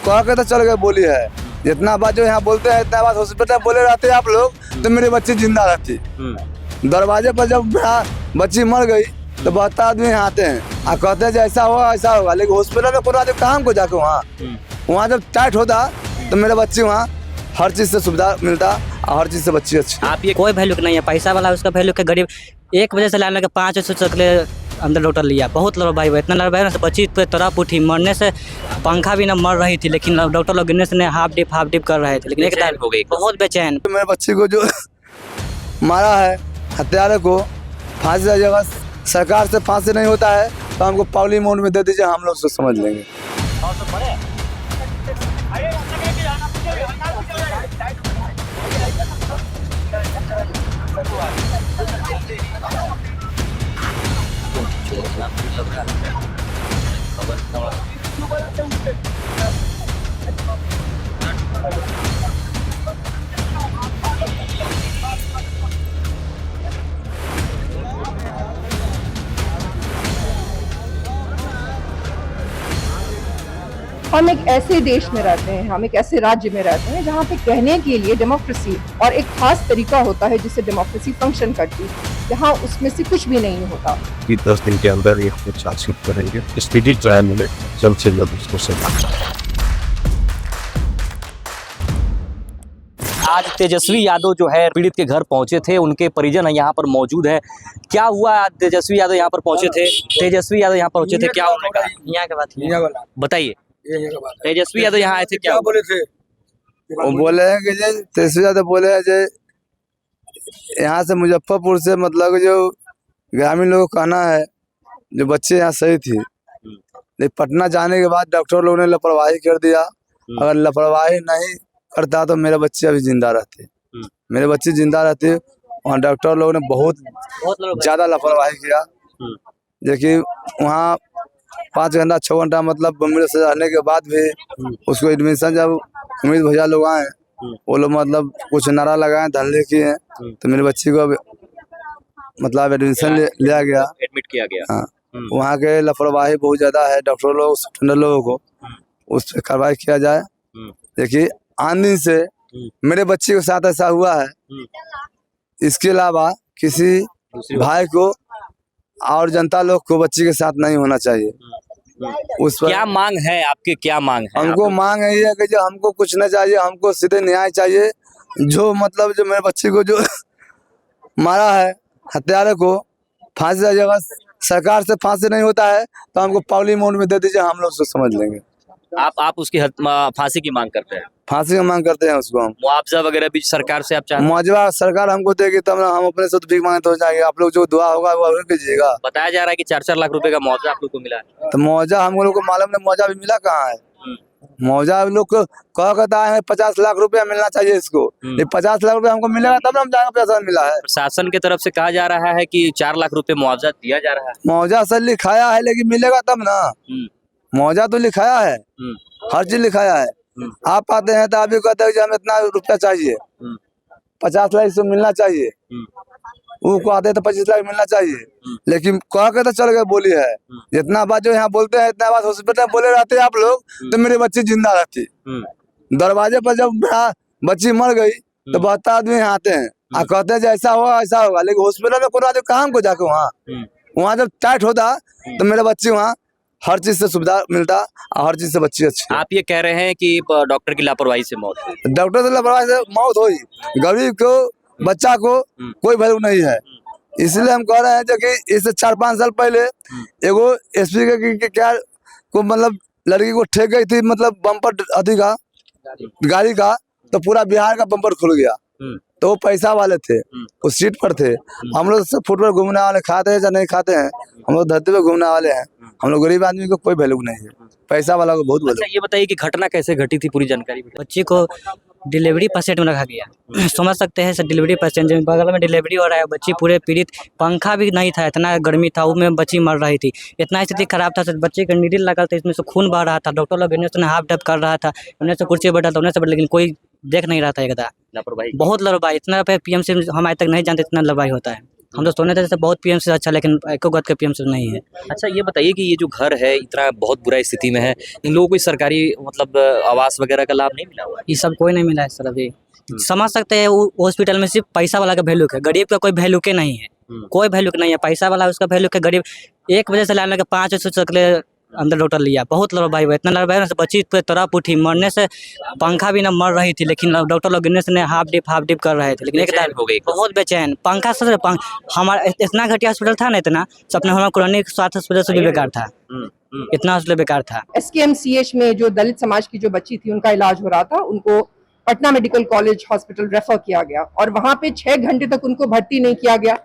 कह के तो चल गए बोली है। जितना बात जो यहाँ बोलते हैं इतना बात हॉस्पिटल बोले रहते आप लोग तो मेरी बच्ची जिंदा रहती। दरवाजे पर जब बच्ची मर गई तो बहुत आदमी यहाँ आते हैं और कहते हैं ऐसा होगा, लेकिन हॉस्पिटल में कोई आदमी काम को जाके वहाँ जब टाइट होता तो मेरे बच्चे वहाँ हर चीज़ से सुविधा मिलता और हर चीज़ से बच्ची अच्छी। आप ये कोई वैल्यू नहीं है, पैसा वाला उसका वैल्यू के गरीब 1 बजे से लाने के 5 बजे तक ले अंदर डॉक्टर लिया। बहुत लड़ाई हुआ, इतना लड़ाई ना बच्ची पे तरफ उठी, मरने से पंखा भी ना मर रही थी, लेकिन डॉक्टर लोग गिरने से हाफ डिप कर रहे थे, लेकिन एक टाइम हो गई बहुत बेचैन। मेरे बच्ची को जो मारा है हत्यारे को फांसी की जगह सरकार से फांसी नहीं होता है तो हमको पावली मोड में दे दीजिए, हम लोग उसको समझ लेंगे। हम एक ऐसे देश में रहते हैं, हम एक ऐसे राज्य में रहते हैं जहाँ पे कहने के लिए डेमोक्रेसी और एक खास तरीका होता है जिससे डेमोक्रेसी फंक्शन करती है, जहाँ उसमें से कुछ भी नहीं होता। कि 10 दिन के अंदर ये चार्जशीट करेंगे, स्पीडी ट्रायल में जल्द से जल्द उसको सजा। आज तेजस्वी यादव जो है पीड़ित के घर पहुंचे थे, उनके परिजन यहाँ पर मौजूद है। क्या हुआ? तेजस्वी यादव यहाँ पर पहुंचे थे, क्या यहाँ के बात बताइए। तेजस्वी यादव यहाँ आए थे, क्या बोले थे? वो बोले हैं कि तेजस्वी यादव बोले हैं जो यहाँ से मुजफ्फरपुर से मतलब जो ग्रामीण लोगों को कहना है जो बच्चे यहाँ सही थी, लेकिन पटना जाने के बाद डॉक्टर लोगों ने लापरवाही कर दिया। अगर लापरवाही नहीं करता तो मेरे बच्चे अभी जिंदा रहते, वहाँ डॉक्टर लोगों ने बहुत ज्यादा लापरवाही किया। देखिए वहाँ 5 घंटा 6 घंटा मतलब बम्बे से रहने के बाद भी उसको एडमिशन जब उम्मीद भैया लोग आए वो लोग मतलब कुछ नारा लगाए धरने किए तो मेरे बच्ची को मतलब एडमिशन लिया गया, एडमिट किया गया। हाँ, वहाँ के लापरवाही बहुत ज्यादा है। डॉक्टर लोग सुपरटेंडेंट लोगों को उस पर कार्रवाई किया जाए। देखिए आन दिन से मेरे बच्चे के साथ ऐसा हुआ है, इसके अलावा किसी भाई को और जनता लोग को बच्ची के साथ नहीं होना चाहिए। उस पर क्या मांग है आपके? क्या मांग है? हमको मांग है ये कि जो हमको कुछ नहीं चाहिए, हमको सीधे न्याय चाहिए। जो मतलब जो मेरे बच्ची को जो मारा है हत्यारे को फांसी की जगह सरकार से फांसी नहीं होता है तो हमको पावली मोड में दे दीजिए, हम लोग उसको समझ लेंगे। आप उसकी फांसी की मांग करते हैं? फांसी की मांग करते हैं उसको हम। मुआवजा वगैरह भी सरकार से आप चाहते हैं? मुआवजा सरकार हमको देगी तब ना हम अपने से तो भीख मांगे तो हो जाएंगे। आप लोग जो दुआ होगा वो कीजिएगा। बताया जा रहा है कि 4-4 लाख रुपए का मुआवजा आप लोग को मिला है। तो मुआवजा हम लोग को मालूम नहीं, मुआवजा भी मिला कहाँ है? मुआवजा लोग को कहता है 50 लाख रुपया मिलना चाहिए इसको, ये 50 लाख रुपया हमको मिलेगा तब हम जाएंगे पैसा मिला है। प्रशासन की तरफ से कहा जा रहा है कि 4 लाख रुपए मुआवजा दिया जा रहा है। मुआवजा सर लिखाया है लेकिन मिलेगा तब ना। मुआवजा तो लिखाया है, हर चीज लिखाया है। आप आते हैं तो आप भी कहते हैं कि हमें इतना रुपया चाहिए, 50 लाख इसको मिलना चाहिए। वो को आते तो 25 लाख मिलना चाहिए, लेकिन कह के तो चल गए बोली है। जितना बात जो यहाँ बोलते हैं इतना बात हॉस्पिटल बोले रहते आप लोग तो मेरी बच्ची जिंदा रहती। दरवाजे पर जब बच्ची मर गई तो बहुत आदमी यहाँ आते हैं और कहते हैं ऐसा होगा, लेकिन हॉस्पिटल में कोई आदमी काम को जाके वहाँ जब टाइट होता तो मेरे बच्चे वहाँ हर चीज से सुविधा मिलता और हर चीज से बच्ची अच्छी। आप ये कह रहे हैं कि डॉक्टर की लापरवाही से मौत हुई? डॉक्टर से लापरवाही से मौत हुई, गरीब को बच्चा को कोई वैल्यू नहीं है। इसलिए हम कह रहे हैं जो कि इससे 4-5 साल पहले एगो एसपी के क्या को मतलब लड़की को ठेक गई थी, मतलब बम्पर अधिका गाड़ी का, तो पूरा बिहार का बम्पर खुल गया। तो वो पैसा वाले थे, उस सीट पर थे। हम लोग फुटबॉल घूमने वाले, खाते हैं या नहीं खाते हैं, हम लोग धरती पे घूमने वाले हैं। हम लोग गरीब आदमी को कोई वैल्यू नहीं है, पैसा वाला को बहुत वैल्यू। अच्छा ये बताइए कि घटना कैसे घटी थी, पूरी जानकारी। बच्ची को डिलीवरी पेशेंट में रखा गया, समझ सकते हैं सर। डिलीवरी पेशेंट बगल में डिलीवरी हो रहा है, बच्ची पूरे पीड़ित, पंखा भी नहीं था, इतना गर्मी था, उसमें बच्ची मर रही थी। इतना स्थिति खराब था सर, बच्चे का नीडल लगा था, इसमें से खून बह रहा था। डॉक्टर लोग इन्हें से हाफ डब कर रहा था, उन्हें से कुर्सी बैठा था, उन्हें से, लेकिन कोई देख नहीं रहा था। एकदम लापरवाही, बहुत लापरवाही। इतना पे पीएमसी हम आज तक नहीं जानते इतना लापरवाही होता है। हम तो सोने थे जैसे बहुत पीएमसी अच्छा, लेकिन एको गत के पीएमसी नहीं है। अच्छा ये बताइए कि ये जो घर है इतना बहुत बुरा स्थिति में है, इन लोगों को कोई सरकारी मतलब आवास वगैरह का लाभ नहीं मिला हुआ है? ये सब कोई नहीं मिला है सर अभी। समझ सकते हैं वो हॉस्पिटल में सिर्फ पैसा वाला का वैल्यू है, गरीब का कोई वैल्यू के नहीं है, कोई वैल्यू नहीं है। पैसा वाला उसका वैल्यू है, गरीब 1 बजे से लाइन लगे 5 बजे तक ले अंदर डॉक्टर लिया। बहुत लड़ाई हुआ, इतना लड़ाई ना बच्ची पे तरफ उठी, मरने से पंखा भी ना मर रही थी, लेकिन डॉक्टर लोग गिरने से हाफ डिप कर रहे थे, लेकिन बेचैन हो गई। बहुत बेचैन। पंखा से हमारा इतना घटिया हॉस्पिटल था ना, इतना सपना हमारा पुरानी स्वास्थ्य हॉस्पिटल से भी बेकार था, इतना हॉस्पिटल बेकार था। SKMCH में जो दलित समाज की जो बच्ची थी उनका इलाज हो रहा था, उनको Patna medical college hospital refer किया गया और वहां पे 6 घंटे तक उनको भर्ती नहीं किया गया।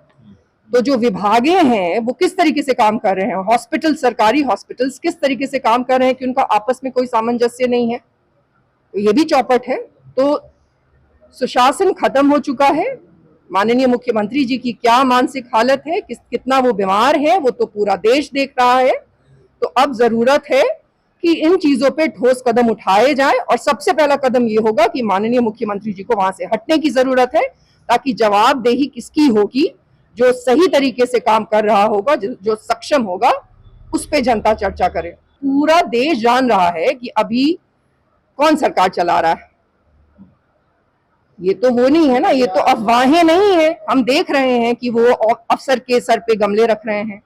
तो जो विभागें हैं वो किस तरीके से काम कर रहे हैं, हॉस्पिटल, सरकारी हॉस्पिटल्स किस तरीके से काम कर रहे हैं कि उनका आपस में कोई सामंजस्य नहीं है, तो ये भी चौपट है। तो सुशासन खत्म हो चुका है। माननीय मुख्यमंत्री जी की क्या मानसिक हालत है, कितना वो बीमार है, वो तो पूरा देश देख रहा है। तो अब जरूरत है कि इन चीजों पे ठोस कदम उठाए जाएं और सबसे पहला कदम ये होगा कि माननीय मुख्यमंत्री जी को वहां से हटने की जरूरत है, ताकि जवाबदेही किसकी होगी, जो सही तरीके से काम कर रहा होगा, जो सक्षम होगा, उस पे जनता चर्चा करे। पूरा देश जान रहा है कि अभी कौन सरकार चला रहा है। ये तो वो नहीं है ना, ये तो अफवाहें नहीं है। हम देख रहे हैं कि वो अफसर के सर पे गमले रख रहे हैं,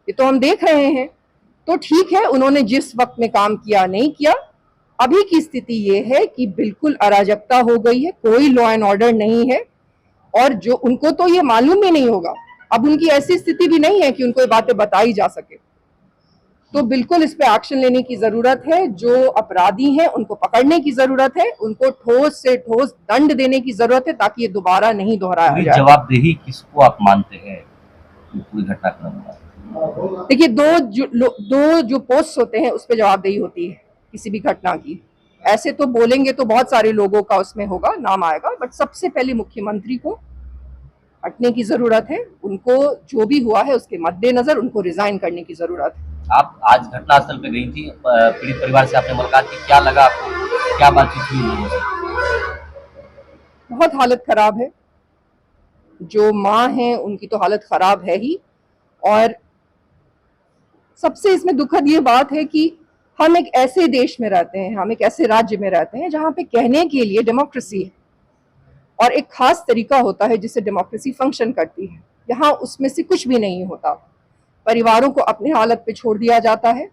ये तो हम देख रहे हैं। तो ठीक है, उन्होंने जिस वक्त में काम किया नहीं किया। अभी की स्थिति ये है कि बिल्कुल अराजकता हो गई है, कोई लॉ एंड ऑर्डर नहीं है, और जो उनको तो ये मालूम भी नहीं होगा। अब उनकी ऐसी स्थिति भी नहीं है कि उनको ये बातें बताई जा सके। तो बिल्कुल इस पे एक्शन लेने की जरूरत है। जो अपराधी हैं उनको पकड़ने की जरूरत है, उनको ठोस से ठोस दंड देने की जरूरत है, ताकि ये दोबारा नहीं दोहराया जाए। जवाबदेही किसको आप मानते हैं पूरी घटनाक्रम में? देखिए, दो जो पोस्ट होते हैं उस पर जवाबदेही होती है किसी भी घटना की। ऐसे तो बोलेंगे तो बहुत सारे लोगों का उसमें होगा, नाम आएगा, बट सबसे पहले मुख्यमंत्री को हटने की जरूरत है। उनको जो भी हुआ है उसके मद्देनजर उनको रिजाइन करने की जरूरत है। आप आज घटनास्थल पे गई थी, पीड़ित परिवार से आपने मुलाकात की, क्या लगा आपको, क्या बातचीत हुई लोगों से? बहुत हालत खराब है। जो माँ है उनकी तो हालत खराब है ही, और सबसे इसमें दुखद ये बात है कि हम एक ऐसे देश में रहते हैं, हम एक ऐसे राज्य में रहते हैं जहाँ पे कहने के लिए डेमोक्रेसी है और एक खास तरीका होता है जिससे डेमोक्रेसी फंक्शन करती है। यहाँ उसमें से कुछ भी नहीं होता। परिवारों को अपने हालत पे छोड़ दिया जाता है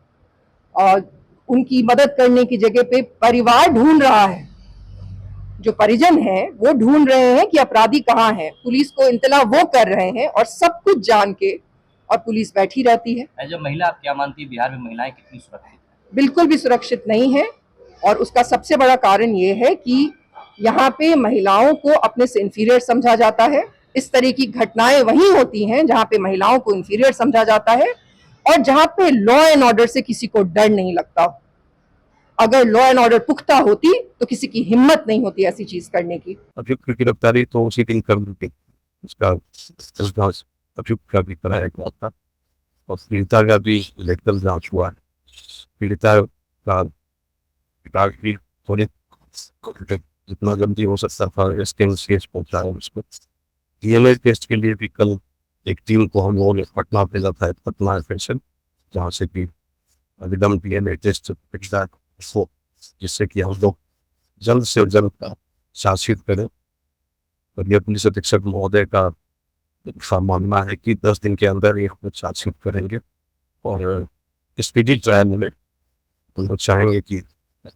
और उनकी मदद करने की जगह पे परिवार ढूंढ रहा है, जो परिजन है वो ढूंढ रहे हैं कि अपराधी कहाँ है। पुलिस को इंतला वो कर रहे हैं और सब कुछ जान के, और पुलिस बैठी रहती है। एज अ महिला आप क्या मानती है, बिहार में महिलाएं कितनी सुरक्षित हैं? बिल्कुल भी सुरक्षित नहीं है, और उसका सबसे बड़ा कारण ये है कि यहाँ पे महिलाओं को अपने से इंफीरियर समझा जाता है। इस तरह की घटनाएं वहीं होती हैं जहाँ पे महिलाओं को इंफीरियर समझा जाता है और जहाँ पे लॉ एंड ऑर्डर से किसी को डर नहीं लगता। अगर लॉ एंड ऑर्डर पुख्ता होती तो किसी की हिम्मत नहीं होती ऐसी चीज करने की। अभियुक्त की गिरफ्तारी तो उसी दिन कर दी थी, उसका अभियुक्त का भी कराया गया था और पीड़िता का भी मेडिकल जांच हुआ है। पीड़िता का विभाग भी थोड़े जितना जल्दी हो सकता था SKMCH पहुंचाया उसको। DNA टेस्ट के लिए भी कल एक टीम को हम लोगों ने पटना भेजा था, पटना स्टेशन, जहाँ से कि विदम DNA टेस्ट पिछला हो, जिससे कि हम लोग जल्द से जल्द का शासित करें। और ये पुलिस अधीक्षक महोदय का मानना है कि 10 दिन के अंदर ये हम शासित करेंगे और स्पीडी ट्रायल में हम लोग चाहेंगे कि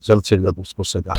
जल्द से जल्द उसको सजा